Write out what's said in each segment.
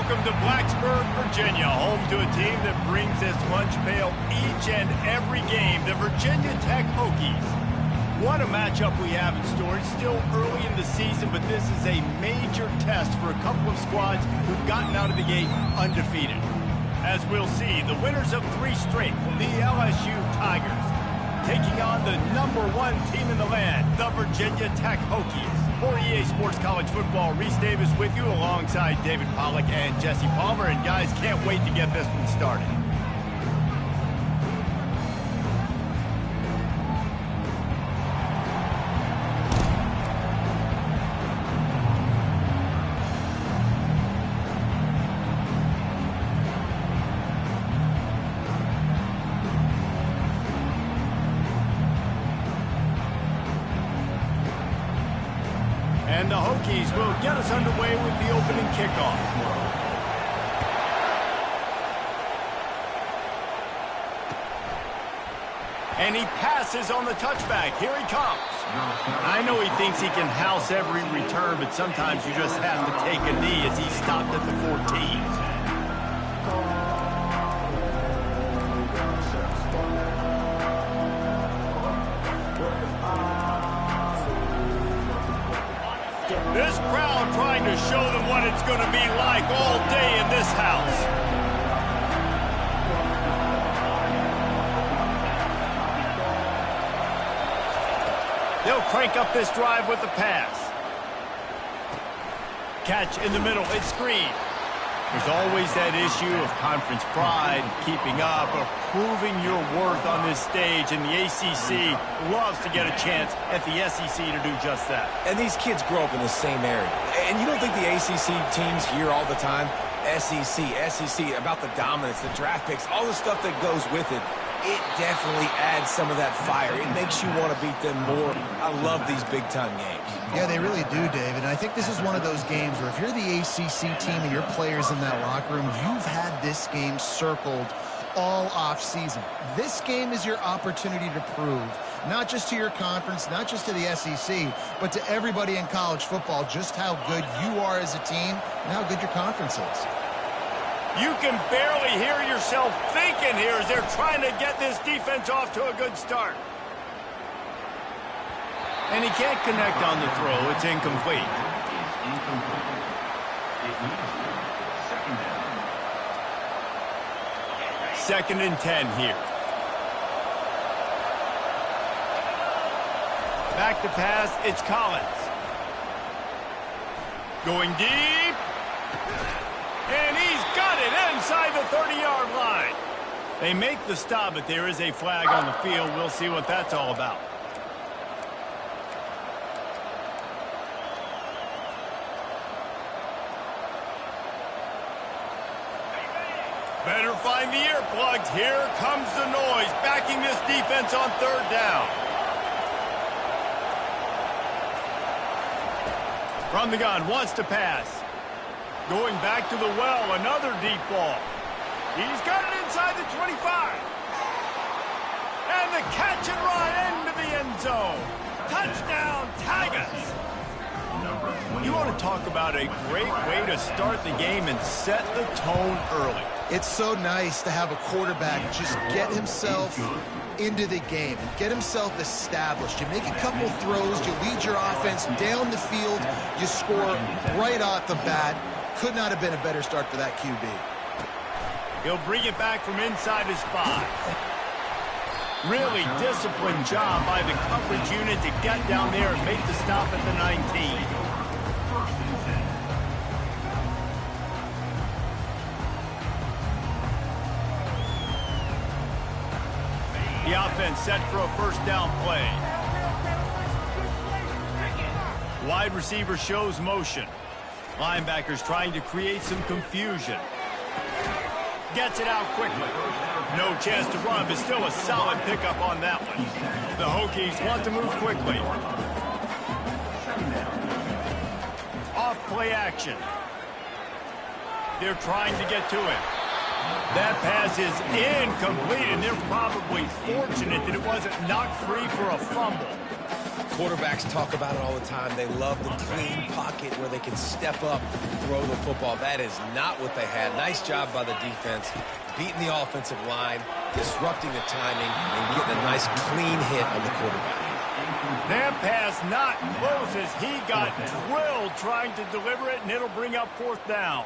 Welcome to Blacksburg, Virginia, home to a team that brings this lunch pail each and every game, the Virginia Tech Hokies. What a matchup we have in store. It's still early in the season, but this is a major test for a couple of squads who've gotten out of the gate undefeated. As we'll see, the winners of 3 straight, the LSU Tigers, taking on the #1 team in the land, the Virginia Tech Hokies. For EA Sports College Football, Reese Davis with you alongside David Pollack and Jesse Palmer. And guys, can't wait to get this one started. And the Hokies will get us underway with the opening kickoff. And he passes on the touchback. Here he comes. I know he thinks he can house every return, but sometimes you just have to take a knee as he stopped at the 14. This crowd trying to show them what it's going to be like all day in this house. They'll crank up this drive with the pass. Catch in the middle, it's screen. There's always that issue of conference pride, keeping up, or proving your worth on this stage, and the ACC loves to get a chance at the SEC to do just that. And these kids grow up in the same area. And you don't think the ACC teams hear all the time, SEC, about the dominance, the draft picks, all the stuff that goes with it. It definitely adds some of that fire. It makes you want to beat them more. I love these big-time games. Yeah, they really do, David. And I think this is one of those games where if you're the ACC team and your players in that locker room, you've had this game circled all off-season. This game is your opportunity to prove, not just to your conference, not just to the SEC, but to everybody in college football, just how good you are as a team and how good your conference is. You can barely hear yourself thinking here as they're trying to get this defense off to a good start. And he can't connect on the throw. It's incomplete. Second and 10 here. Back to pass, it's Collins. Going deep. And he's got it inside the 30-yard line. They make the stop, but there is a flag on the field. We'll see what that's all about. Better find the earplugs. Here comes the noise, backing this defense on 3rd down. From the gun, wants to pass. Going back to the well, another deep ball. He's got it inside the 25. And the catch and run into the end zone. Touchdown, Tigers. You want to talk about a great way to start the game and set the tone early. It's so nice to have a quarterback just get himself into the game, get himself established. You make a couple throws, you lead your offense down the field, you score right off the bat. Could not have been a better start for that QB. He'll bring it back from inside his 5. Really disciplined job by the coverage unit to get down there and make the stop at the 19. The offense set for a 1st down play. Wide receiver shows motion. Linebackers trying to create some confusion. Gets it out quickly. No chance to run, but still a solid pickup on that one. The Hokies want to move quickly. Off play action. They're trying to get to it. That pass is incomplete, and they're probably fortunate that it wasn't knocked free for a fumble. Quarterbacks talk about it all the time. They love the clean pocket where they can step up, throw the football. That is not what they had. Nice job by the defense, beating the offensive line, disrupting the timing, and getting a nice clean hit on the quarterback. That pass not close as he got drilled trying to deliver it, and it'll bring up 4th down.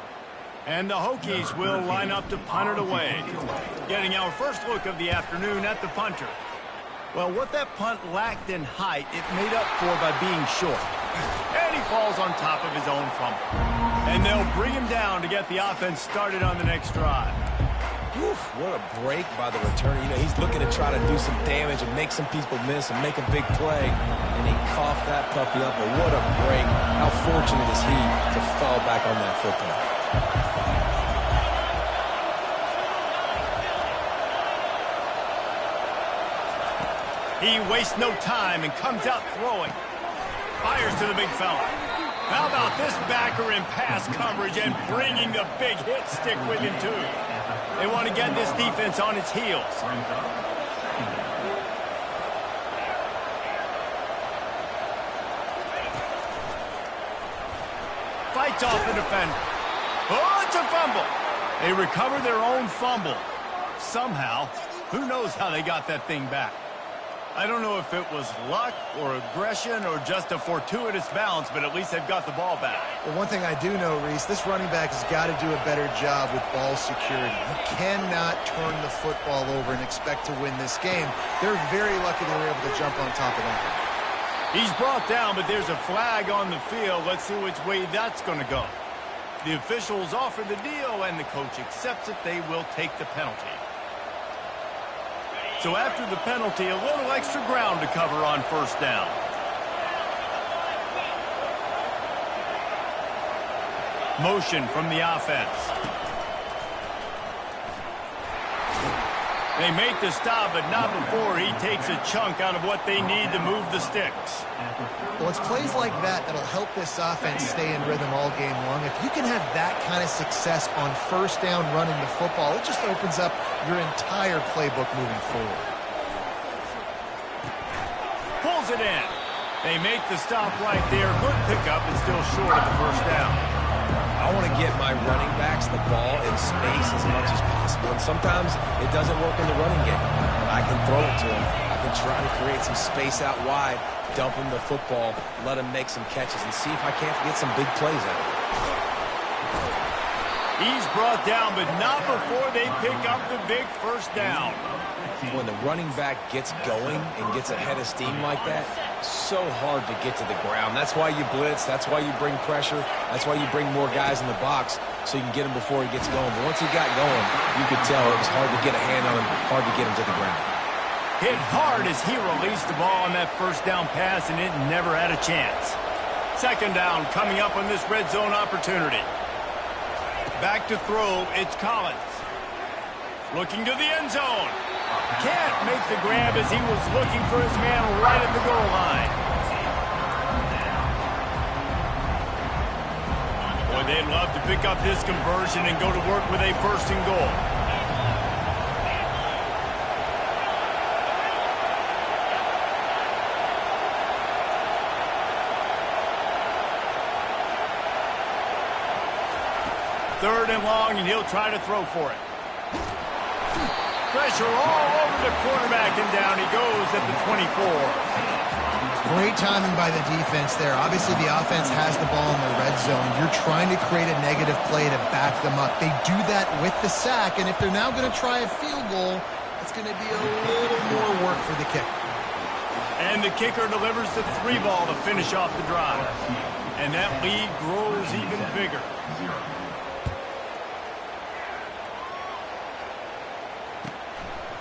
And the Hokies will line up to punt it away. Getting our first look of the afternoon at the punter. Well, what that punt lacked in height, it made up for by being short. And he falls on top of his own fumble. And they'll bring him down to get the offense started on the next drive. Oof, what a break by the returner. You know, he's looking to try to do some damage and make some people miss and make a big play. And he coughed that puppy up, but what a break. How fortunate is he to fall back on that football. He wastes no time and comes out throwing. Fires to the big fella. How about this backer in pass coverage and bringing the big hit stick with him, too? They want to get this defense on its heels. Fights off the defender. Oh, it's a fumble. They recover their own fumble. Somehow, who knows how they got that thing back. I don't know if it was luck or aggression or just a fortuitous bounce, but at least they've got the ball back. Well, one thing I do know, Reese, this running back has got to do a better job with ball security. You cannot turn the football over and expect to win this game. They're very lucky they were able to jump on top of that. He's brought down, but there's a flag on the field. Let's see which way that's going to go. The officials offer the deal, and the coach accepts it. They will take the penalty. So after the penalty, a little extra ground to cover on 1st down. Motion from the offense. They make the stop, but not before he takes a chunk out of what they need to move the sticks. Well, it's plays like that that'll help this offense stay in rhythm all game long. If you can have that kind of success on 1st down running the football, it just opens up your entire playbook moving forward. Pulls it in. They make the stop right there. Good pickup, but still short of the 1st down. I want to get my running backs the ball in space as much as possible. And sometimes it doesn't work in the running game. But I can throw it to them. I can try to create some space out wide, dump him the football, let him make some catches, and see if I can't get some big plays out of it. He's brought down, but not before they pick up the big 1st down. When the running back gets going and gets ahead of steam like that, so hard to get to the ground. That's why you blitz. That's why you bring pressure. That's why you bring more guys in the box so you can get him before he gets going. But once he got going, you could tell it was hard to get a hand on him, hard to get him to the ground. Hit hard as he released the ball on that 1st down pass, and it never had a chance. 2nd down coming up on this red zone opportunity. Back to throw, it's Collins. Looking to the end zone. Can't make the grab as he was looking for his man right at the goal line. Boy, they'd love to pick up this conversion and go to work with a 1st and goal. Third and long, and he'll try to throw for it. Pressure all over the quarterback, and down he goes at the 24. Great timing by the defense there. Obviously, the offense has the ball in the red zone. You're trying to create a negative play to back them up. They do that with the sack, and if they're now going to try a field goal, it's going to be a little more work for the kicker. And the kicker delivers the 3 ball to finish off the drive. And that lead grows even bigger.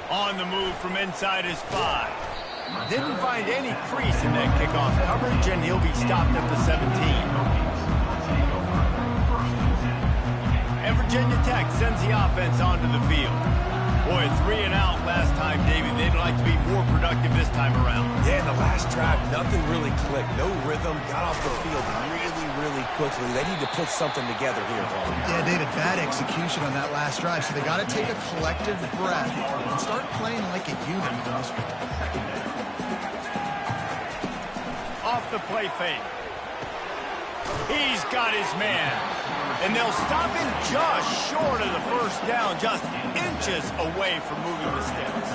On the move from inside his 5. Didn't find any crease in that kickoff coverage, and he'll be stopped at the 17. And Virginia Tech sends the offense onto the field. Boy, 3 and out last time, David. They'd like to be more productive this time around. Yeah, in the last drive, nothing really clicked. No rhythm. Got off the field really quickly. They need to put something together here, Paul. Yeah, David, bad execution on that last drive. So they got to take a collective breath and start playing like a unit in this one. off the play fake. He's got his man. And they'll stop him just short of the first down, just inches away from moving the sticks.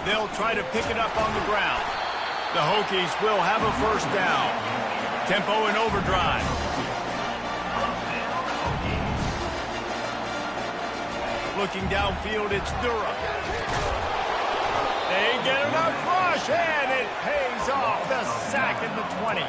They'll try to pick it up on the ground. The Hokies will have a first down. Tempo and overdrive. Looking downfield, it's Durham. They get enough rush, and it pays off. The sack at the 20.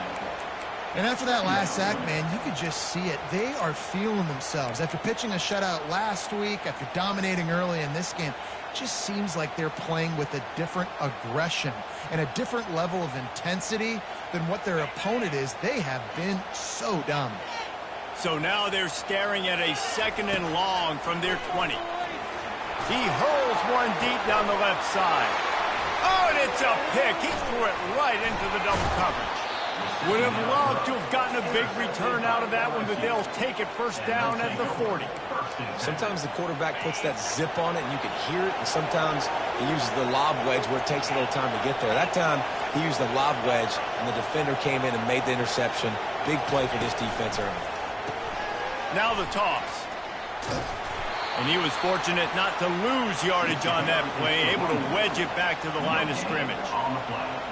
And after that last sack, man, you could just see it. They are feeling themselves. After pitching a shutout last week, after dominating early in this game, it just seems like they're playing with a different aggression and a different level of intensity than what their opponent is. They have been so dominant. So now they're staring at a 2nd and long from their 20. He hurls one deep down the left side. Oh, and it's a pick. He threw it right into the double coverage. Would have loved to have gotten a big return out of that one, but they'll take it first down at the 40. Sometimes the quarterback puts that zip on it, and you can hear it, and sometimes he uses the lob wedge where it takes a little time to get there. That time, he used the lob wedge, and the defender came in and made the interception. Big play for this defense early. Now the toss. And he was fortunate not to lose yardage on that play, able to wedge it back to the line of scrimmage.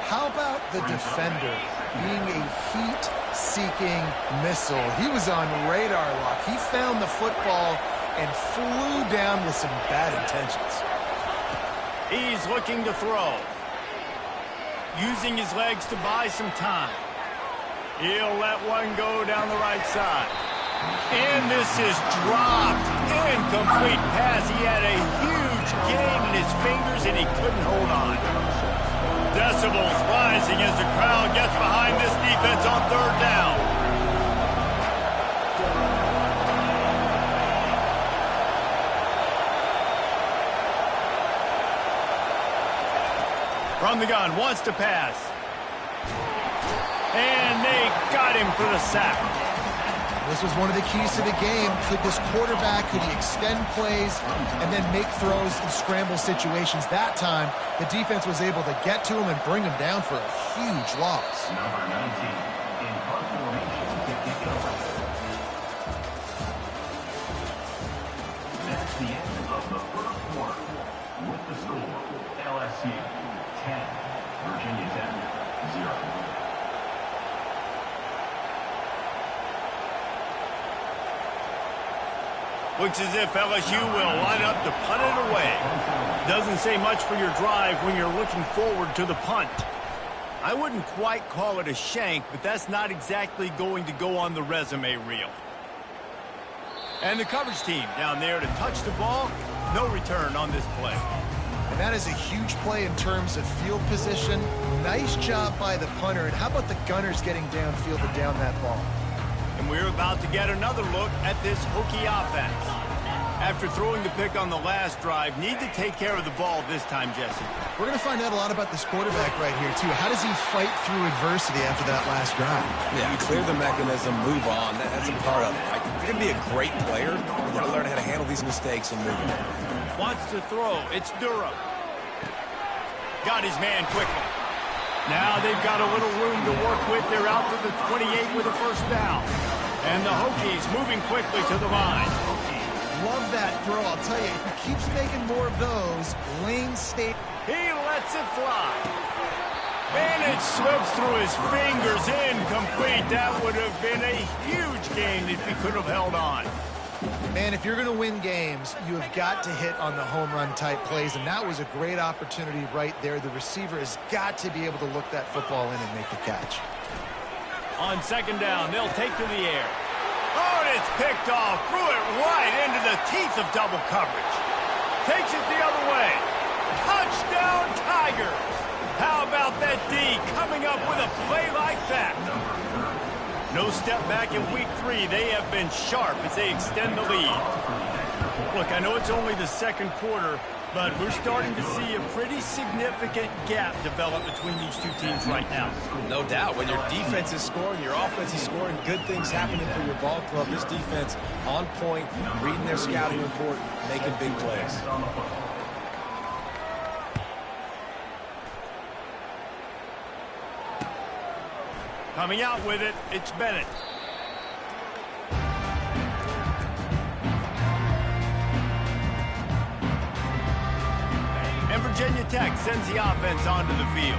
How about the defender being a heat-seeking missile? He was on radar lock. He found the football and flew down with some bad intentions. He's looking to throw. Using his legs to buy some time. He'll let one go down the right side. And this is dropped. Incomplete pass. He had a huge gain in his fingers, and he couldn't hold on. Decibels rising as the crowd gets behind this defense on 3rd down. From the gun, wants to pass. And they got him for the sack. This was one of the keys to the game. Could this quarterback, could he extend plays and then make throws in scramble situations? That time, the defense was able to get to him and bring him down for a huge loss. Number 19 in punt formation to kick off. That's the end of the first quarter. With the score, LSU 10, Virginia Tech 0. Looks as if LSU will line up to punt it away. Doesn't say much for your drive when you're looking forward to the punt. I wouldn't quite call it a shank, but that's not exactly going to go on the resume reel. And the coverage team down there to touch the ball. No return on this play. And that is a huge play in terms of field position. Nice job by the punter. And how about the gunners getting downfield to down that ball? And we're about to get another look at this Hokie offense. After throwing the pick on the last drive, need to take care of the ball this time, Jesse. We're going to find out a lot about this quarterback right here, too. How does he fight through adversity after that last drive? Yeah, you clear the mechanism, move on. That's a part of it. Right? You're going to be a great player. You've got to learn how to handle these mistakes and move on. Wants to throw. It's Durham. Got his man quickly. Now they've got a little room to work with. They're out to the 28 with a first down. And the Hokies moving quickly to the line. Love that throw. I'll tell you, if he keeps making more of those, Lane State. He lets it fly. And it slips through his fingers. Incomplete. That would have been a huge gain if he could have held on. Man, if you're going to win games, you have got to hit on the home run type plays, and that was a great opportunity right there. The receiver has got to be able to look that football in and make the catch. On 2nd down, they'll take to the air. Oh, and it's picked off. Threw it right into the teeth of double coverage. Takes it the other way. Touchdown, Tiger. How about that D coming up with a play like that? No step back in week 3. They have been sharp as they extend the lead. Look, I know it's only the 2nd quarter, but we're starting to see a pretty significant gap develop between these two teams right now. No doubt. When your defense is scoring, your offense is scoring, good things happening for your ball club. This defense on point, reading their scouting report, making big plays. Coming out with it, it's Bennett. And Virginia Tech sends the offense onto the field.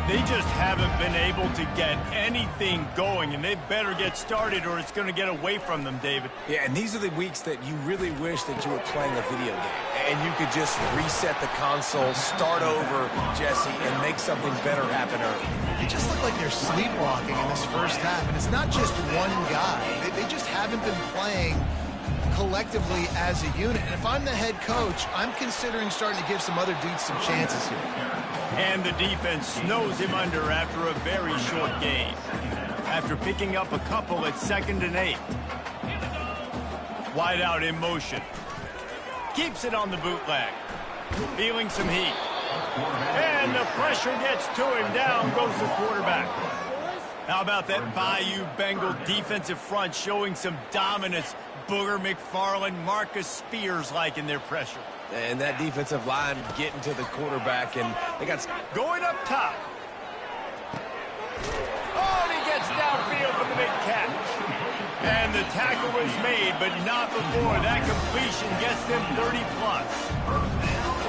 They just haven't been able to get anything going, and they better get started or it's going to get away from them, David. Yeah, and these are the weeks that you really wish that you were playing a video game and you could just reset the console, start over, Jesse, and make something better happen early. They just look like they're sleepwalking in this first half, and it's not just one guy. They just haven't been playing collectively as a unit. And if I'm the head coach, I'm considering starting to give some other dudes some chances here. And the defense snows him under after a very short game. After picking up a couple at 2nd and 8. Wide out in motion. Keeps it on the bootleg. Feeling some heat. And the pressure gets to him. Down goes the quarterback. How about that Bayou Bengal defensive front showing some dominance? Booger McFarland, Marcus Spears-like in their pressure. And that defensive line getting to the quarterback, and they got... Going up top. Oh, and he gets downfield for the big catch. And the tackle was made, but not before. That completion gets them 30-plus.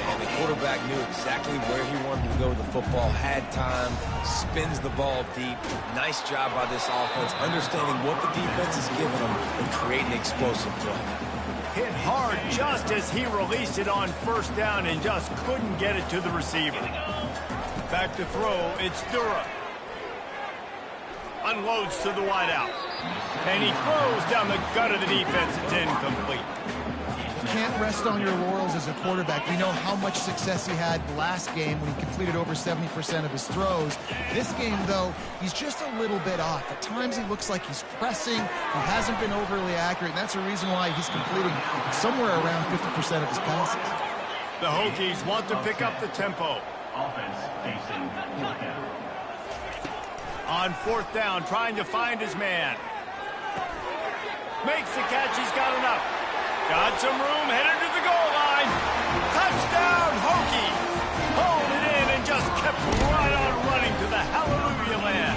And the quarterback knew exactly where he wanted to go with the football, had time, spins the ball deep. Nice job by this offense, understanding what the defense is giving them and creating explosive play. Hit hard just as he released it on 1st down and just couldn't get it to the receiver. Back to throw, it's Durham. Unloads to the wideout. And he throws down the gut of the defense. It's incomplete. Can't rest on your laurels as a quarterback. We know how much success he had last game when he completed over 70% of his throws. This game, though, he's just a little bit off. At times, he looks like he's pressing. He hasn't been overly accurate, and that's the reason why he's completing somewhere around 50% of his passes. The Hokies want to pick up the tempo. Offense facing fourth down. On 4th down, trying to find his man. Makes the catch. He's got enough. Got some room, headed to the goal line. Touchdown, Hokies! Hold it in and just kept right on running to the hallelujah land.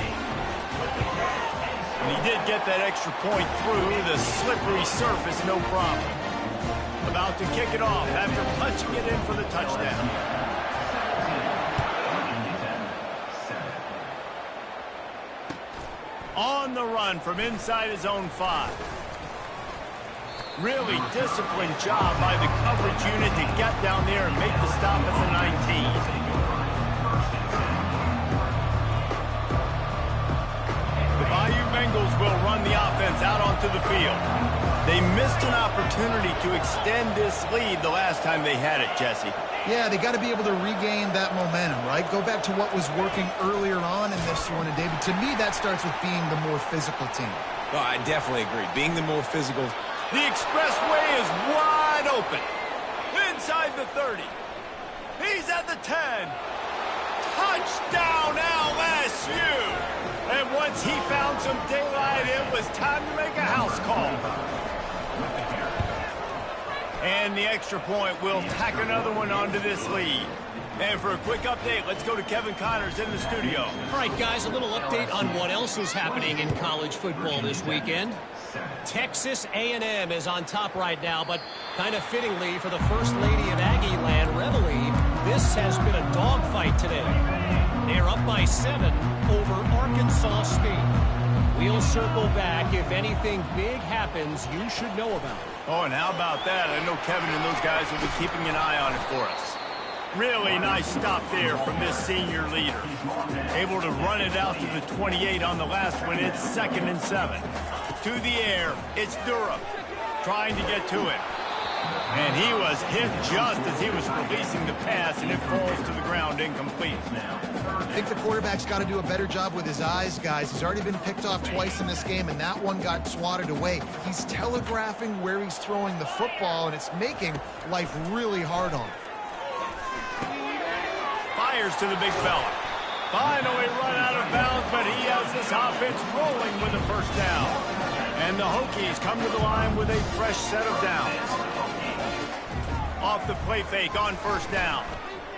And he did get that extra point through the slippery surface, no problem. About to kick it off after punching it in for the touchdown. On the run from inside his own 5. Really disciplined job by the coverage unit to get down there and make the stop at the 19. The Bayou Bengals will run the offense out onto the field. They missed an opportunity to extend this lead the last time they had it, Jesse. Yeah, they got to be able to regain that momentum, right? Go back to what was working earlier on in this one. And, David, to me, that starts with being the more physical team. Oh, I definitely agree. Being the more physical... The expressway is wide open. Inside the 30. He's at the 10. Touchdown, LSU. And once he found some daylight, it was time to make a house call. And the extra point will tack another one onto this lead. And for a quick update, let's go to Kevin Connors in the studio. All right, guys, a little update on what else is happening in college football this weekend. Texas A&M is on top right now, but kind of fittingly for the First Lady of Aggie Land, Reveille, this has been a dogfight today. They're up by 7 over Arkansas State. We'll circle back. If anything big happens, you should know about it. Oh, and how about that? I know Kevin and those guys will be keeping an eye on it for us. Really nice stop there from this senior leader. Able to run it out to the 28 on the last one. It's 2nd and 7. To the air, it's Durham trying to get to it. And he was hit just as he was releasing the pass, and it falls to the ground incomplete. I think the quarterback's got to do a better job with his eyes, guys. He's already been picked off twice in this game, and that one got swatted away. He's telegraphing where he's throwing the football, and it's making life really hard on him. Fires to the big fella. Finally run out of bounds, but he has this offense rolling with a 1st down. And the Hokies come to the line with a fresh set of downs. Off the play fake on 1st down.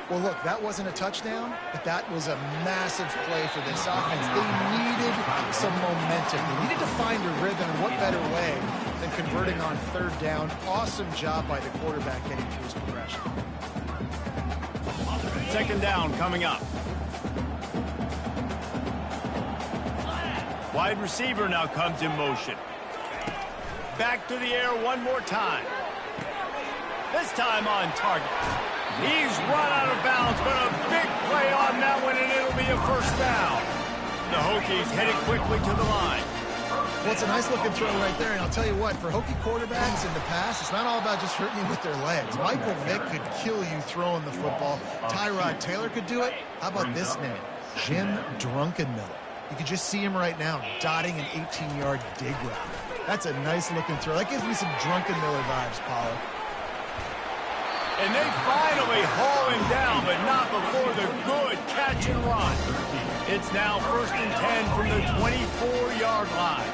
Well, look, that wasn't a touchdown, but that was a massive play for this offense. They needed some momentum. They needed to find a rhythm, and what better way than converting on third down. Awesome job by the quarterback getting through his progression. Second down coming up. Wide receiver now comes in motion. Back to the air one more time. This time on target. He's run out of bounds, but a big play on that one, and it'll be a first down. The Hokies headed quickly to the line. Well, it's a nice-looking throw right there, and I'll tell you what, for Hokie quarterbacks in the past, it's not all about just hurting you with their legs. Michael Vick could kill you throwing the football. Tyrod Taylor could do it. How about this name? Jim Drunkenmiller. You can just see him right now dotting an 18-yard dig route. That's a nice-looking throw. That gives me some Drunkenmiller vibes, Paulo. And they finally haul him down, but not before the good catch and run. It's now 1st and 10 from the 24-yard line.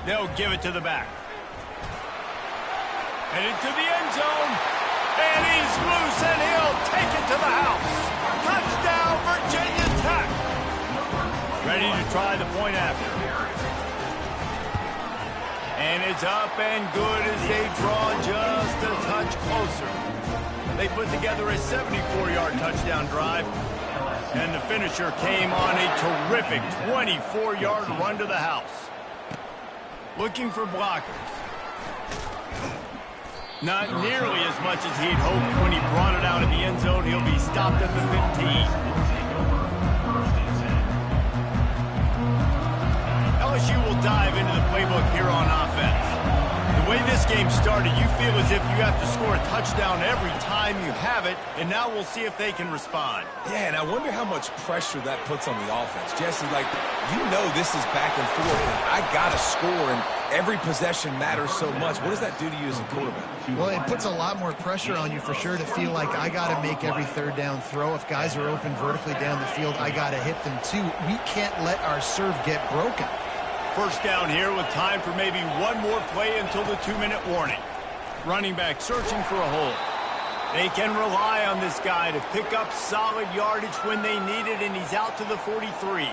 They'll give it to the back. Headed to the end zone. And he's loose, and he'll take it to the house. Touchdown, Virginia Tech. Ready to try the point after. And it's up and good as they draw just a touch closer. They put together a 74-yard touchdown drive. And the finisher came on a terrific 24-yard run to the house. Looking for blockers. Not nearly as much as he'd hoped when he brought it out of the end zone. He'll be stopped at the 15. LSU will dive into the playbook here on offense. The way this game started, you feel as if you have to score a touchdown every time you have it, and now we'll see if they can respond. Yeah, and I wonder how much pressure that puts on the offense. Jesse, like, you know this is back and forth, and I got to score, and every possession matters so much. What does that do to you as a quarterback? Well, it puts a lot more pressure on you for sure to feel like I got to make every third down throw. If guys are open vertically down the field, I got to hit them too. We can't let our serve get broken. First down here with time for maybe one more play until the 2-minute warning. Running back searching for a hole. They can rely on this guy to pick up solid yardage when they need it, and he's out to the 43.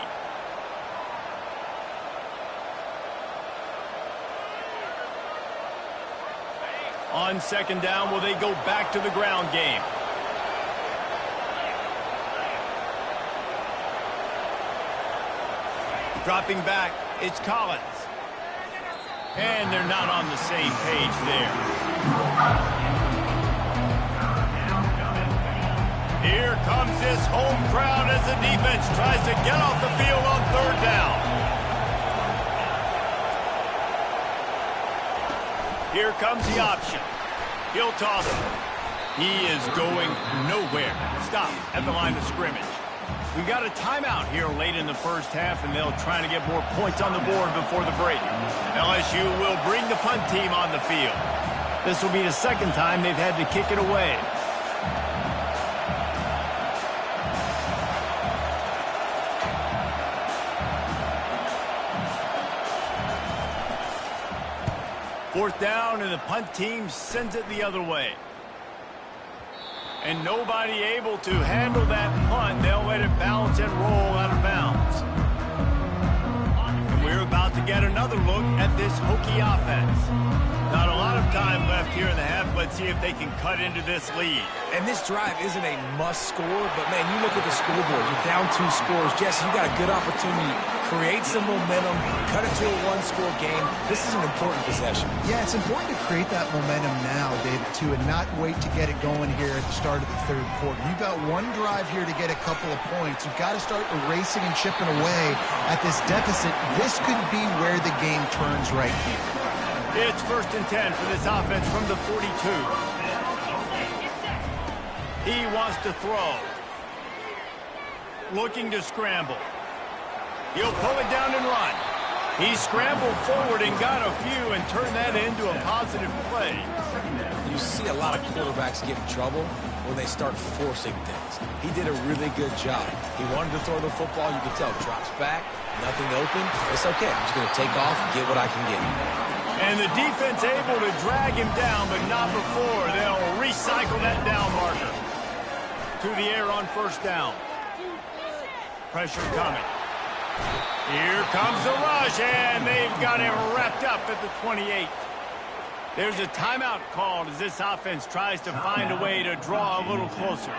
On second down, will they go back to the ground game? Dropping back. It's Collins. And they're not on the same page there. Here comes this home crowd as the defense tries to get off the field on third down. Here comes the option. He'll toss it. He is going nowhere. Stop at the line of scrimmage. We've got a timeout here late in the first half, and they'll try to get more points on the board before the break. LSU will bring the punt team on the field. This will be the second time they've had to kick it away. Fourth down, and the punt team sends it the other way. And nobody able to handle that punt. They'll let it bounce and roll out of bounds. And we're about to get another look at this Hokie offense. Not a lot of time left here in the half. Let's see if they can cut into this lead. And this drive isn't a must score, but, man, you look at the scoreboard. You're down 2 scores. Jesse, you got a good opportunity. Create some momentum. Cut it to a 1-score game. This is an important possession. Yeah, it's important to create that momentum now, David, too, and not wait to get it going here at the start of the third quarter. You've got one drive here to get a couple of points. You've got to start erasing and chipping away at this deficit. This could be where the game turns right here. It's 1st and 10 for this offense from the 42. He wants to throw. Looking to scramble. He'll pull it down and run. He scrambled forward and got a few and turned that into a positive play. You see a lot of quarterbacks get in trouble when they start forcing things. He did a really good job. He wanted to throw the football. You can tell. Drops back. Nothing open. It's okay. I'm just going to take off and get what I can get. And the defense able to drag him down, but not before. They'll recycle that down marker. through the air on first down. Pressure coming. Here comes the rush, and they've got him wrapped up at the 28. There's a timeout called as this offense tries to find a way to draw a little closer.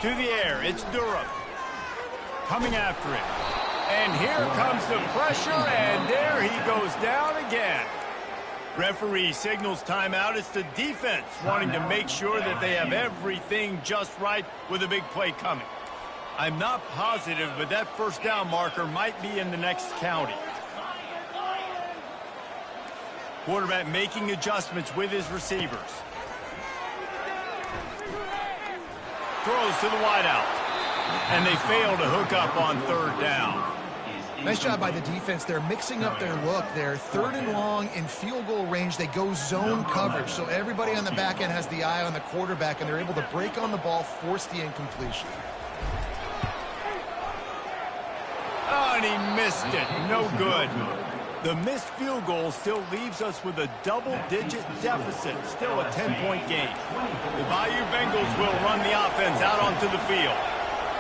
To the air, it's Durham. Coming after him. And here comes the pressure, and there he goes down again. Referee signals timeout. It's the defense wanting to make sure that they have everything just right with a big play coming. I'm not positive, but that first down marker might be in the next county. Quarterback making adjustments with his receivers. Throws to the wideout. And they fail to hook up on third down. Nice job by the defense. They're mixing up their look. They're 3rd and long in field goal range. They go zone coverage. So everybody on the back end has the eye on the quarterback, and they're able to break on the ball, force the incompletion. Oh, and he missed it. No good. The missed field goal still leaves us with a double-digit deficit. Still a 10-point game. The Bayou Bengals will run the offense out onto the field.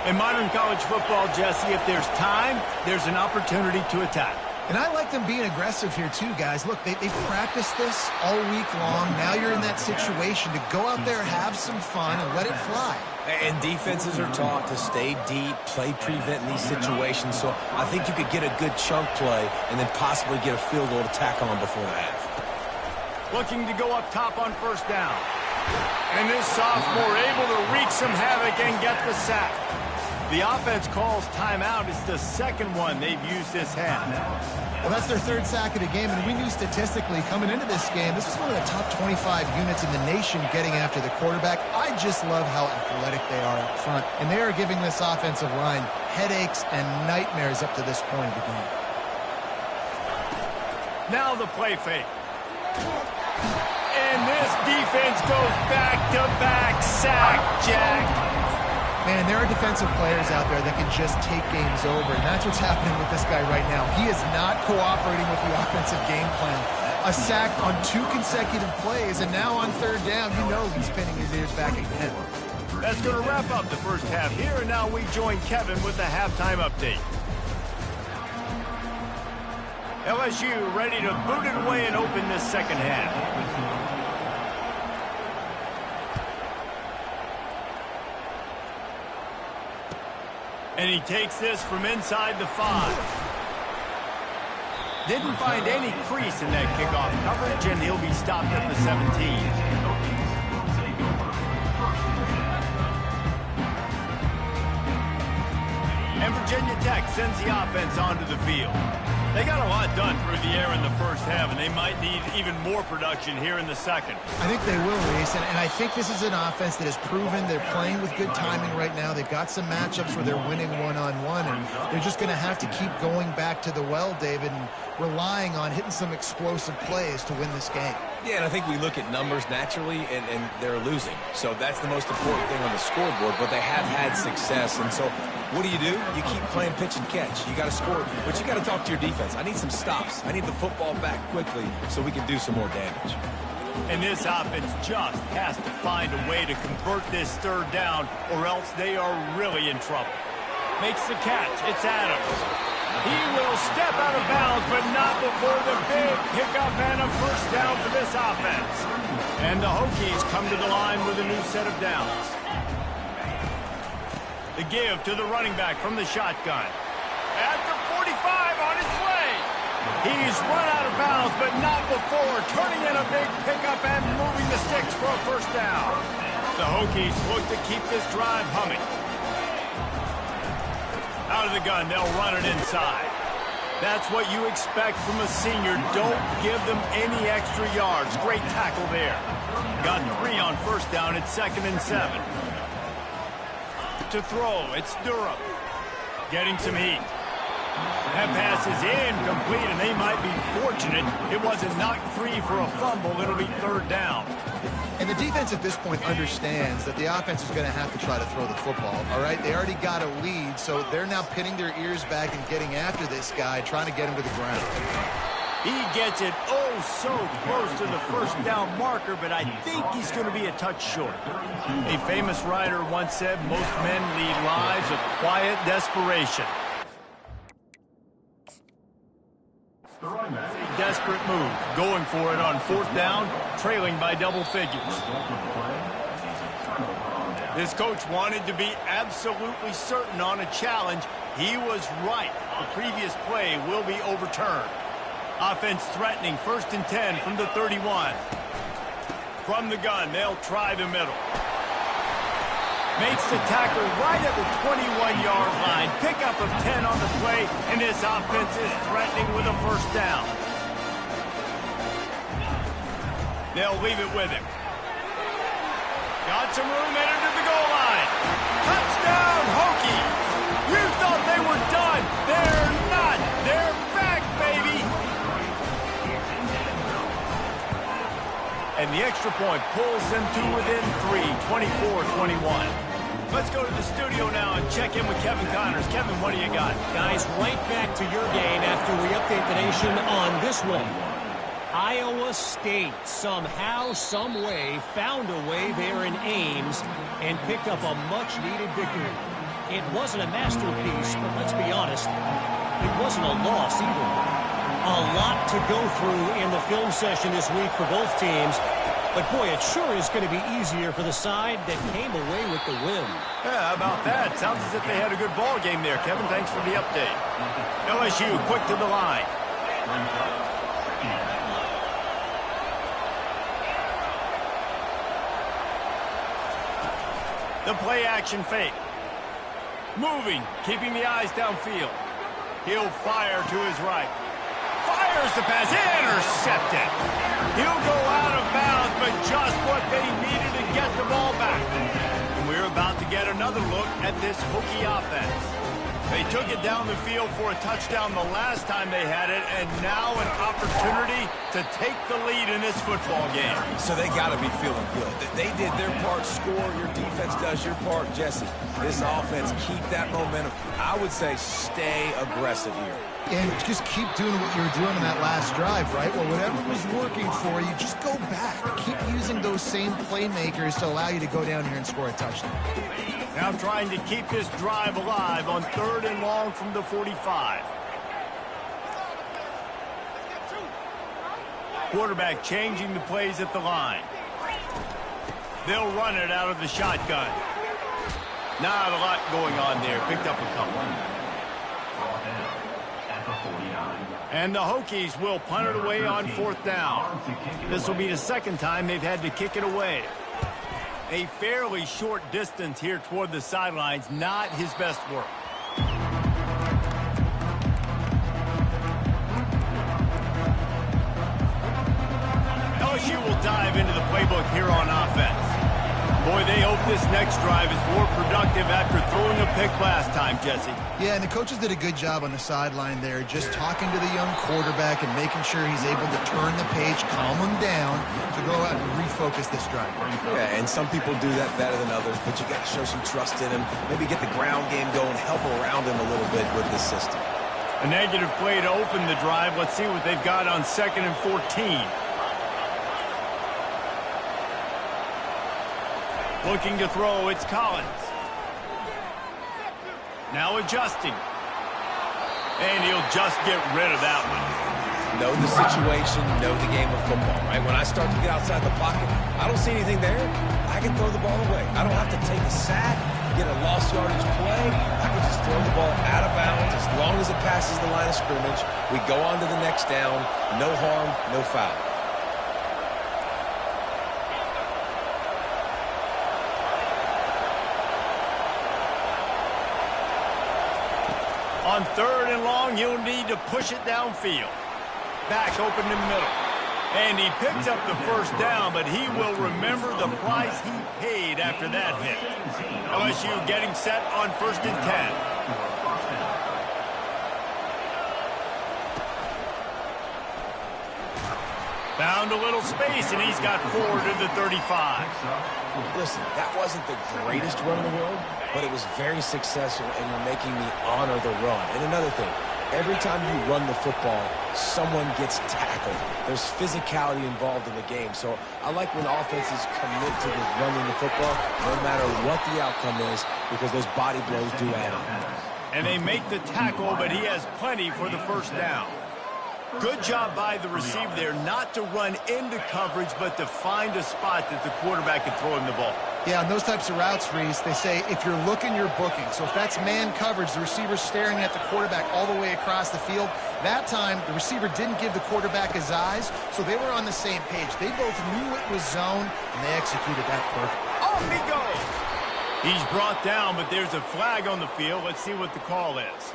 In modern college football, Jesse, if there's time, there's an opportunity to attack. And I like them being aggressive here too, guys. Look, they've practiced this all week long. Now you're in that situation to go out there, have some fun, and let it fly. And defenses are taught to stay deep, play prevent in these situations. So I think you could get a good chunk play and then possibly get a field goal to tack on before the half. Looking to go up top on first down. And this sophomore able to wreak some havoc and get the sack. The offense calls timeout. It's the second one they've used this half. Well, that's their 3rd sack of the game, and we knew statistically coming into this game, this is one of the top 25 units in the nation getting after the quarterback. I just love how athletic they are up front, and they are giving this offensive line headaches and nightmares up to this point of the game. Now the play fake. And this defense goes back-to-back sack, Jack. Man, there are defensive players out there that can just take games over, and that's what's happening with this guy right now. He is not cooperating with the offensive game plan. A sack on 2 consecutive plays, and now on third down, you know he's pinning his ears back again. That's going to wrap up the first half here, and now we join Kevin with the halftime update. LSU ready to boot it away and open this second half. And he takes this from inside the 5. Didn't find any crease in that kickoff coverage, and he'll be stopped at the 17. And Virginia Tech sends the offense onto the field. They got a lot done through the air in the first half, and they might need even more production here in the second. I think they will, Reese, and I think this is an offense that has proven they're playing with good timing right now. They've got some matchups where they're winning one-on-one, and they're just going to have to keep going back to the well, David, and relying on hitting some explosive plays to win this game. Yeah, and I think we look at numbers naturally, and they're losing. So that's the most important thing on the scoreboard, but they have had success. And so what do? You keep playing pitch and catch. You got to score, but you got to talk to your defense. I need some stops. I need the football back quickly so we can do some more damage. And this offense just has to find a way to convert this third down, or else they are really in trouble. Makes the catch. It's Adams. He will step out of bounds, but not before the big pickup and a first down for this offense. And the Hokies come to the line with a new set of downs. The give to the running back from the shotgun. At the 45 on his way. He's run out of bounds, but not before turning in a big pickup and moving the sticks for a first down. The Hokies look to keep this drive humming. Out of the gun, they'll run it inside. That's what you expect from a senior. Don't give them any extra yards. Great tackle there. Got 3 on first down. It's 2nd and 7. To throw, it's Durham. Getting some heat. That pass is incomplete, and they might be fortunate it wasn't knocked free for a fumble. It'll be third down. And the defense at this point understands that the offense is going to have to try to throw the football, all right? They already got a lead, so they're now pinning their ears back and getting after this guy, trying to get him to the ground. He gets it oh so close to the first down marker, but I think he's going to be a touch short. A famous writer once said most men lead lives of quiet desperation. A desperate move, going for it on fourth down, trailing by double figures. This coach wanted to be absolutely certain on a challenge. He was right. The previous play will be overturned. Offense threatening, 1st and 10 from the 31. From the gun, they'll try the middle. Makes the tackle right at the 21-yard line. Pickup of 10 on the play, and this offense is threatening with a first down. They'll leave it with him. Got some room, entered to the goal line. Touchdown, Hokies! You thought they were done. They're not. They're back, baby. And the extra point pulls them to within 3, 24-21. Let's go to the studio now and check in with Kevin Connors. Kevin, what do you got? Guys, right back to your game after we update the nation on this one. Iowa State somehow, some way, found a way there in Ames and picked up a much-needed victory. It wasn't a masterpiece, but let's be honest, it wasn't a loss either. A lot to go through in the film session this week for both teams. But, boy, it sure is going to be easier for the side that came away with the win. Yeah, how about that? Sounds as if they had a good ball game there. Kevin, thanks for the update. LSU, quick to the line. The play action fake. Moving, keeping the eyes downfield. He'll fire to his right. Fires the pass, intercepted. He'll go out of bounds, but just what they needed to get the ball back. And we're about to get another look at this Hokie offense. They took it down the field for a touchdown the last time they had it, and now an opportunity to take the lead in this football game. So they got to be feeling good. They did their part, score. Your defense does your part, Jesse. This offense, keep that momentum. I would say stay aggressive here. And just keep doing what you were doing in that last drive, right? Well, whatever was working for you, just go back. Keep using those same playmakers to allow you to go down here and score a touchdown. Now trying to keep this drive alive on 3rd and long from the 45. Quarterback changing the plays at the line. They'll run it out of the shotgun. Not a lot going on there. Picked up a couple. And the Hokies will punt it away on 4th down. This will be the second time they've had to kick it away. A fairly short distance here toward the sidelines, not his best work. LSU will dive into the playbook here on offense. Boy, they hope this next drive is more productive after throwing a pick last time, Jesse. Yeah, and the coaches did a good job on the sideline there, just talking to the young quarterback and making sure he's able to turn the page, calm him down to go out and refocus this drive. Yeah, and some people do that better than others, but you got to show some trust in him. Maybe get the ground game going, help around him a little bit with this system. A negative play to open the drive. Let's see what they've got on 2nd and 14. Looking to throw, it's Collins. Now adjusting. And he'll just get rid of that one. Know the situation, know the game of football, right? When I start to get outside the pocket, I don't see anything there, I can throw the ball away. I don't have to take a sack, get a lost yardage play. I can just throw the ball out of bounds as long as it passes the line of scrimmage. We go on to the next down. No harm, no foul. On 3rd and long, you'll need to push it downfield. Back open in the middle. And he picks up the first down, but he will remember the price he paid after that hit. LSU getting set on 1st and 10. Found a little space, and he's got 4 to the 35. Listen, that wasn't the greatest run in the world, but it was very successful, and you're making me honor the run. And another thing, Every time you run the football, someone gets tackled. There's physicality involved in the game. So I like when offenses commit to the running the football, no matter what the outcome is, because those body blows do add up. And they make the tackle, but he has plenty for the first down. Good job by the receiver there not to run into coverage, but to find a spot that the quarterback can throw him the ball. Yeah, on those types of routes, Reese, they say if you're looking, you're booking. So if that's man coverage, the receiver's staring at the quarterback all the way across the field. That time, the receiver didn't give the quarterback his eyes, so they were on the same page. They both knew it was zone, and they executed that perfect. Off he goes! He's brought down, but there's a flag on the field. Let's see what the call is.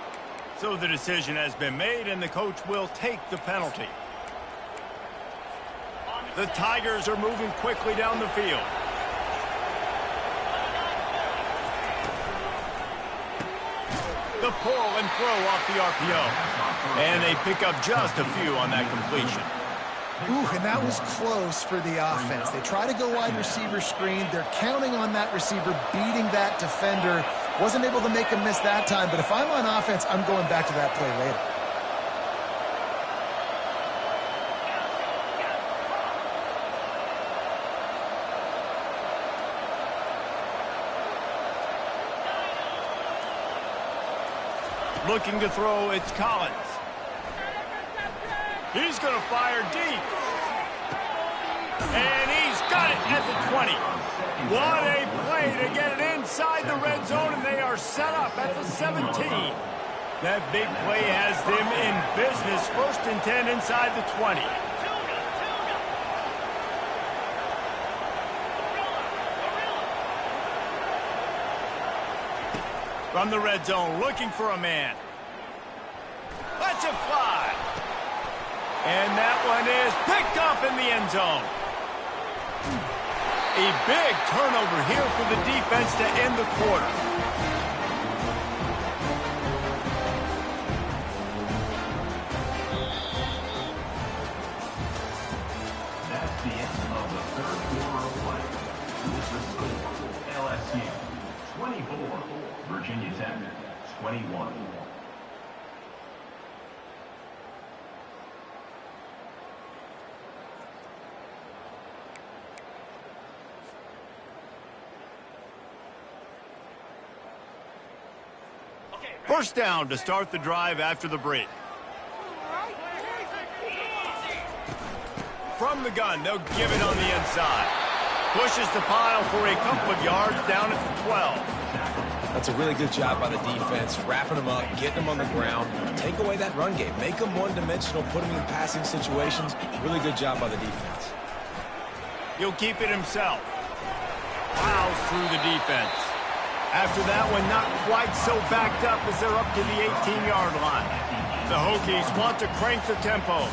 So the decision has been made, and the coach will take the penalty. The Tigers are moving quickly down the field. The pull and throw off the RPO. And they pick up just a few on that completion. Ooh, and that was close for the offense. They try to go wide receiver screen. They're counting on that receiver beating that defender. Wasn't able to make him miss that time, but if I'm on offense, I'm going back to that play later. Looking to throw, it's Collins. He's going to fire deep. And he's got it at the 20. What a play to get it inside the red zone, and they are set up at the 17. That big play has them in business. 1st and 10 inside the 20. From the red zone, looking for a man. Let's it fly. And that one is picked up in the end zone. A big turnover here for the defense to end the quarter. That's the end of the 3rd quarter of play. With the score, LSU 24, Virginia Tech 21. First down to start the drive after the break. From the gun, they'll give it on the inside. Pushes the pile for a couple of yards down at the 12. That's a really good job by the defense, wrapping them up, getting them on the ground. Take away that run game. Make them one-dimensional, put them in passing situations. Really good job by the defense. He'll keep it himself. Plows through the defense. After that one, not quite so backed up as they're up to the 18-yard line. The Hokies want to crank the tempo.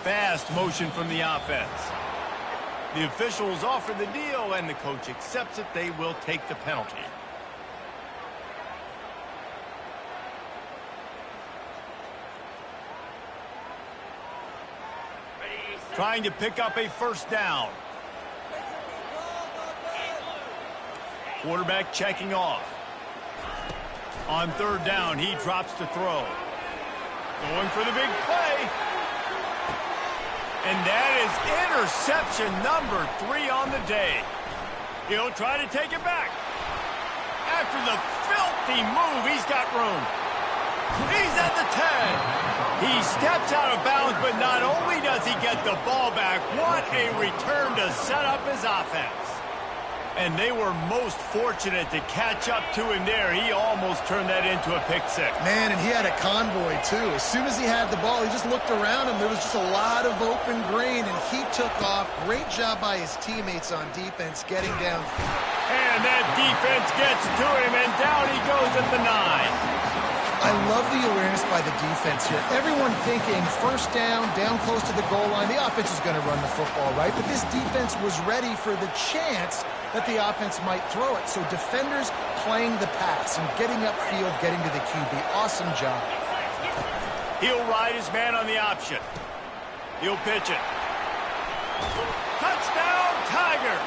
Fast motion from the offense. The officials offer the deal, and the coach accepts it. They will take the penalty. Trying to pick up a first down. Quarterback checking off. On 3rd down, he drops to throw. Going for the big play. And that is interception number 3 on the day. He'll try to take it back. After the filthy move, he's got room. He's at the 10. He steps out of bounds, but not only does he get the ball back, what a return to set up his offense. And they were most fortunate to catch up to him there. He almost turned that into a pick six. Man, and he had a convoy, too. As soon as he had the ball, he just looked around him. There was just a lot of open green, and he took off. Great job by his teammates on defense getting down. And that defense gets to him, and down he goes at the 9. I love the awareness by the defense here. Everyone thinking first down close to the goal line. The offense is going to run the football, right? But this defense was ready for the chance that the offense might throw it. So defenders playing the pass and getting upfield, getting to the QB. Awesome job. He'll ride his man on the option. He'll pitch it. Touchdown, Tigers!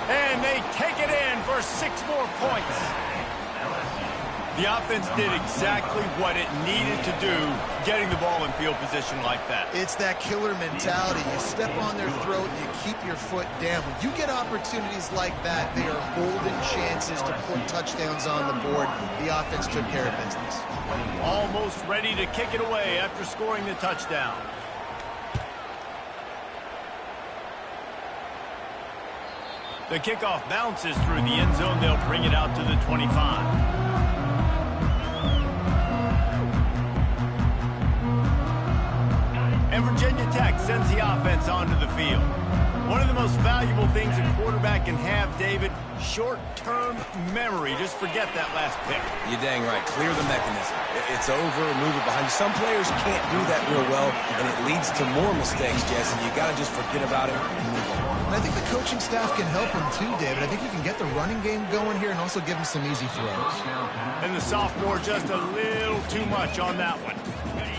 And they take it in for 6 more points. The offense did exactly what it needed to do, getting the ball in field position like that. It's that killer mentality. You step on their throat and you keep your foot down. When you get opportunities like that, they are golden chances to put touchdowns on the board. The offense took care of business. Almost ready to kick it away after scoring the touchdown. The kickoff bounces through the end zone. They'll bring it out to the 25. And Virginia Tech sends the offense onto the field. One of the most valuable things a quarterback can have, David, short-term memory. Just forget that last pick. You're dang right. Clear the mechanism. It's over, move it behind you. Some players can't do that real well, and it leads to more mistakes, Jesse. You got to just forget about it and move on. And I think the coaching staff can help him too, David. I think he can get the running game going here and also give him some easy throws. And the sophomore just a little too much on that one.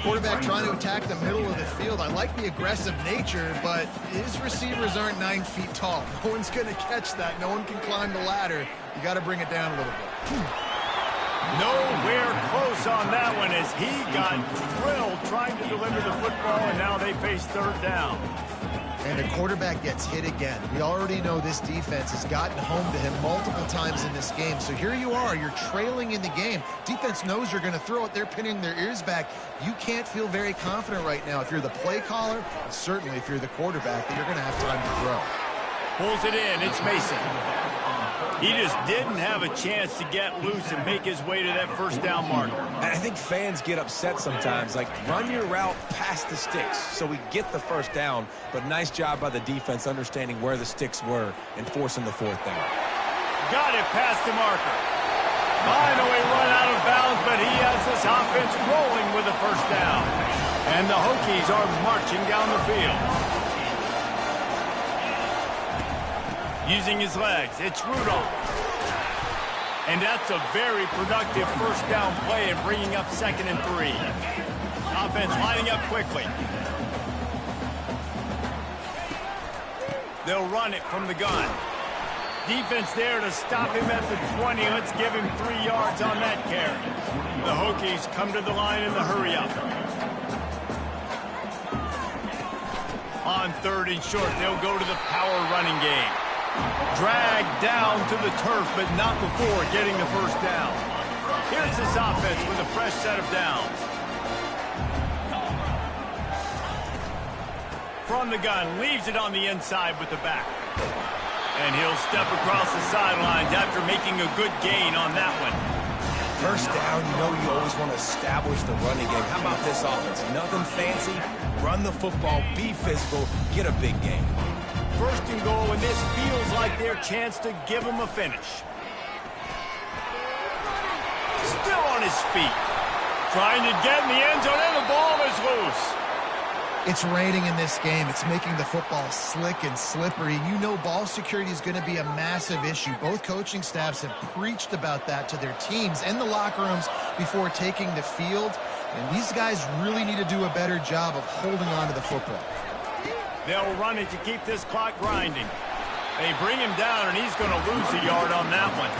Quarterback trying to attack the middle of the field. I like the aggressive nature, but his receivers aren't 9 feet tall. No one's going to catch that. No one can climb the ladder. You got to bring it down a little bit. Nowhere close on that one as he got drilled trying to deliver the football, and now they face 3rd down. And the quarterback gets hit again. We already know this defense has gotten home to him multiple times in this game. So here you are. You're trailing in the game. Defense knows you're going to throw it. They're pinning their ears back. You can't feel very confident right now if you're the play caller, and certainly if you're the quarterback, that you're going to have time to throw. Pulls it in. It's Mason. He just didn't have a chance to get loose and make his way to that 1st down marker. And I think fans get upset sometimes. Like, run your route past the sticks so we get the 1st down. But nice job by the defense understanding where the sticks were and forcing the 4th down. Got it past the marker. Finally run out of bounds, but he has this offense rolling with the 1st down. And the Hokies are marching down the field. Using his legs, it's Rudolph. And that's a very productive 1st down play and bringing up 2nd and 3. Offense lining up quickly. They'll run it from the gun. Defense there to stop him at the 20. Let's give him 3 yards on that carry. The Hokies come to the line in the hurry-up. On 3rd and short, they'll go to the power running game. Dragged down to the turf, but not before getting the 1st down. Here's this offense with a fresh set of downs. From the gun, leaves it on the inside with the back. And he'll step across the sidelines after making a good gain on that one. 1st down, you know you always want to establish the running game. How about this offense? Nothing fancy. Run the football, be physical, get a big gain. 1st and goal, and this feels like their chance to give him a finish. Still on his feet. Trying to get in the end zone, and the ball is loose. It's raining in this game. It's making the football slick and slippery. You know ball security is going to be a massive issue. Both coaching staffs have preached about that to their teams in the locker rooms before taking the field. And these guys really need to do a better job of holding on to the football. They'll run it to keep this clock grinding. They bring him down, and he's going to lose a yard on that one.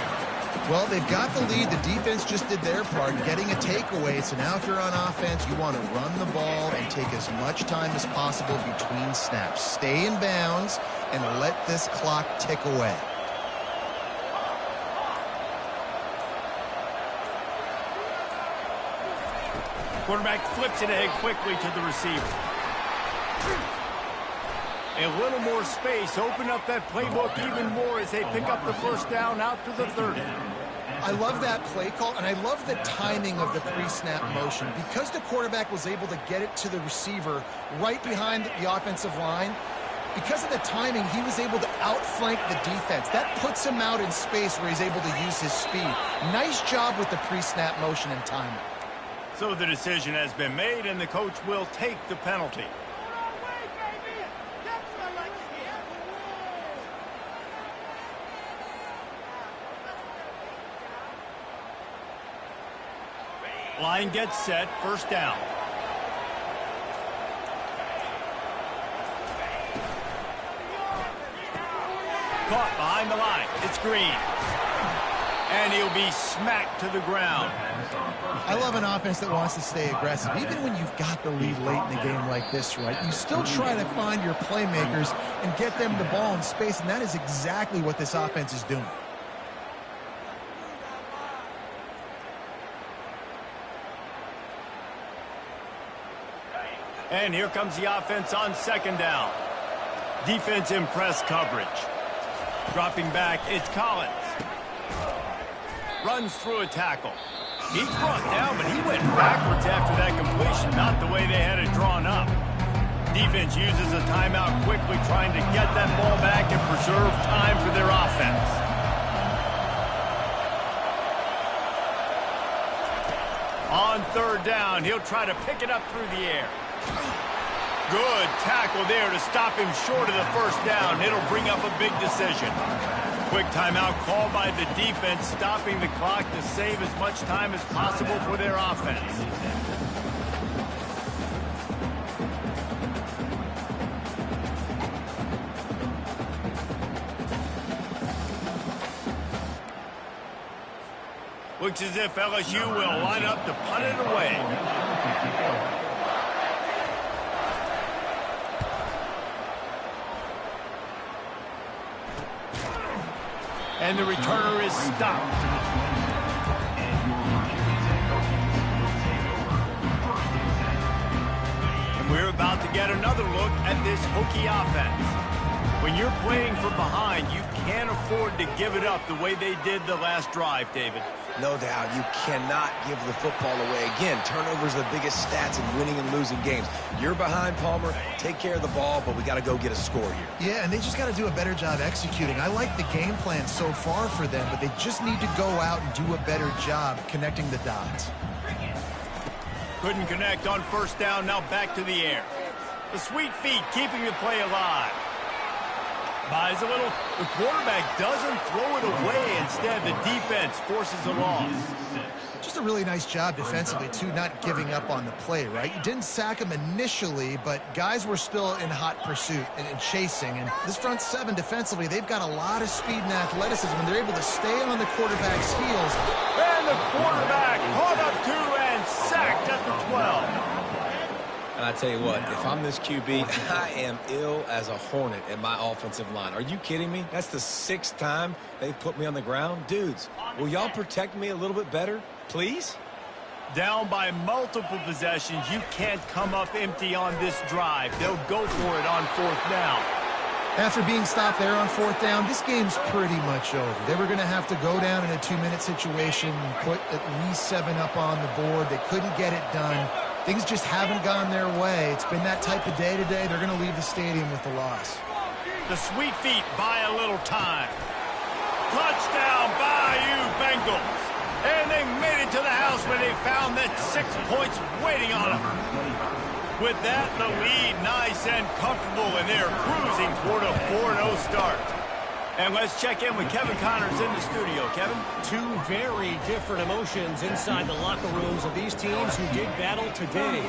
Well, they've got the lead. The defense just did their part, getting a takeaway. So now if you're on offense, you want to run the ball and take as much time as possible between snaps. Stay in bounds and let this clock tick away. Quarterback flips it ahead quickly to the receiver. A little more space, open up that playbook even more as they pick up the 1st down out to the 30. I love that play call, and I love the timing of the pre-snap motion. Because the quarterback was able to get it to the receiver right behind the offensive line, because of the timing, he was able to outflank the defense. That puts him out in space where he's able to use his speed. Nice job with the pre-snap motion and timing. So the decision has been made, and the coach will take the penalty. Line gets set, 1st down. Caught behind the line. It's Green. And he'll be smacked to the ground. I love an offense that wants to stay aggressive. Even when you've got the lead late in the game like this, right, you still try to find your playmakers and get them the ball in space, and that is exactly what this offense is doing. And here comes the offense on second down. Defense in press coverage. Dropping back, it's Collins. Runs through a tackle. He's brought down, but he went backwards after that completion, not the way they had it drawn up. Defense uses a timeout quickly, trying to get that ball back and preserve time for their offense. On third down, he'll try to pick it up through the air. Good tackle there to stop him short of the first down. It'll bring up a big decision. Quick timeout called by the defense, stopping the clock to save as much time as possible for their offense. Looks as if LSU will line up to punt it away. And the returner is stopped. And we're about to get another look at this Hokie offense. When you're playing from behind, you can't afford to give it up the way they did the last drive, David. No doubt, you cannot give the football away. Again, turnovers are the biggest stats in winning and losing games. You're behind, Palmer. Take care of the ball, but we got to go get a score here. Yeah, and they just got to do a better job executing. I like the game plan so far for them, but they just need to go out and do a better job connecting the dots. Couldn't connect on first down, now back to the air. The sweet feet keeping the play alive. Buys a little. The quarterback doesn't throw it away. Instead, the defense forces a loss. Just a really nice job defensively, too, not giving up on the play, right? You didn't sack him initially, but guys were still in hot pursuit and chasing. And this front seven defensively, they've got a lot of speed and athleticism, and they're able to stay on the quarterback's heels. And the quarterback caught up to and sacked at the 12. And I tell you what, if I'm this QB, I am ill as a hornet at my offensive line. Are you kidding me? That's the 6th time they've put me on the ground. Dudes, will y'all protect me a little bit better, please? Down by multiple possessions, you can't come up empty on this drive. They'll go for it on 4th down. After being stopped there on 4th down, this game's pretty much over. They were going to have to go down in a 2-minute situation and put at least 7 up on the board. They couldn't get it done. Things just haven't gone their way. It's been that type of day today. They're going to leave the stadium with the loss. The sweet feet buy a little time. Touchdown, Bayou Bengals. And they made it to the house when they found that 6 points waiting on them. With that, the lead nice and comfortable, and they're cruising toward a 4-0 start. And let's check in with Kevin Connors in the studio. Kevin? Two very different emotions inside the locker rooms of these teams who did battle today.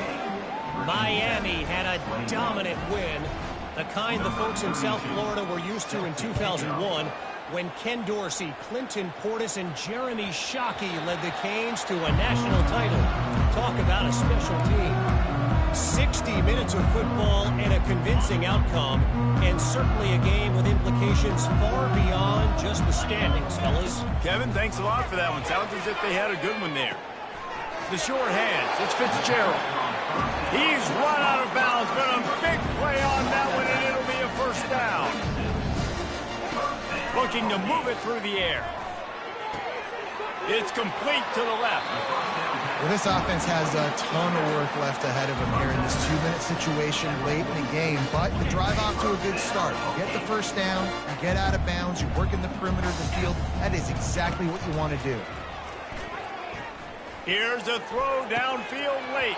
Miami had a dominant win, the kind the folks in South Florida were used to in 2001 when Ken Dorsey, Clinton Portis, and Jeremy Shockey led the Canes to a national title. Talk about a special team. 60 minutes of football and a convincing outcome, and certainly a game with implications far beyond just the standings, fellas. Kevin, thanks a lot for that one. Sounds as if they had a good one there. The short hands, it's Fitzgerald. He's run out of bounds, but a big play on that one, and it'll be a first down. Looking to move it through the air. It's complete to the left. Well, this offense has a ton of work left ahead of them here in this 2-minute situation late in the game, but the drive off to a good start. You get the first down, you get out of bounds, you work in the perimeter of the field. That is exactly what you want to do. Here's a throw downfield late.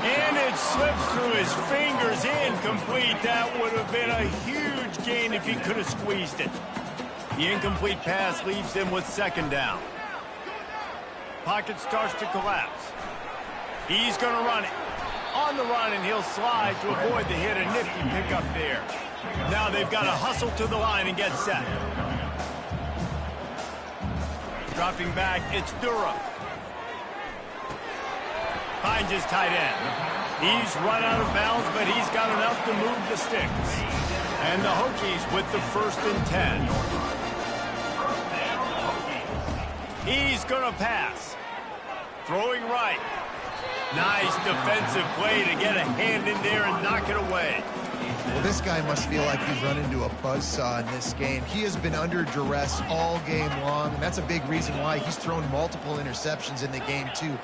And it slips through his fingers, incomplete. That would have been a huge gain if he could have squeezed it. The incomplete pass leaves him with second down. Pocket starts to collapse. He's going to run it. On the run, and he'll slide to avoid the hit. A nifty pickup there. Now they've got to hustle to the line and get set. Dropping back, it's Durham. Finds his tight end. He's run out of bounds, but he's got enough to move the sticks. And the Hokies with the 1st and 10. He's going to pass. Throwing right. Nice defensive play to get a hand in there and knock it away. Well, this guy must feel like he's run into a buzzsaw in this game. He has been under duress all game long, and that's a big reason why he's thrown multiple interceptions in the game, too.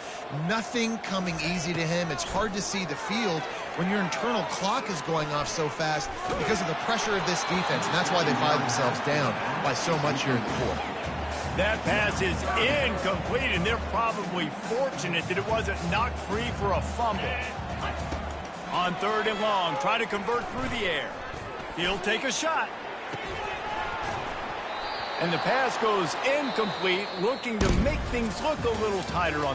Nothing coming easy to him. It's hard to see the field when your internal clock is going off so fast because of the pressure of this defense, and that's why they find themselves down by so much here in the 4th. That pass is incomplete, and they're probably fortunate that it wasn't knocked free for a fumble. On 3rd and long, try to convert through the air. He'll take a shot. And the pass goes incomplete, looking to make things look a little tighter on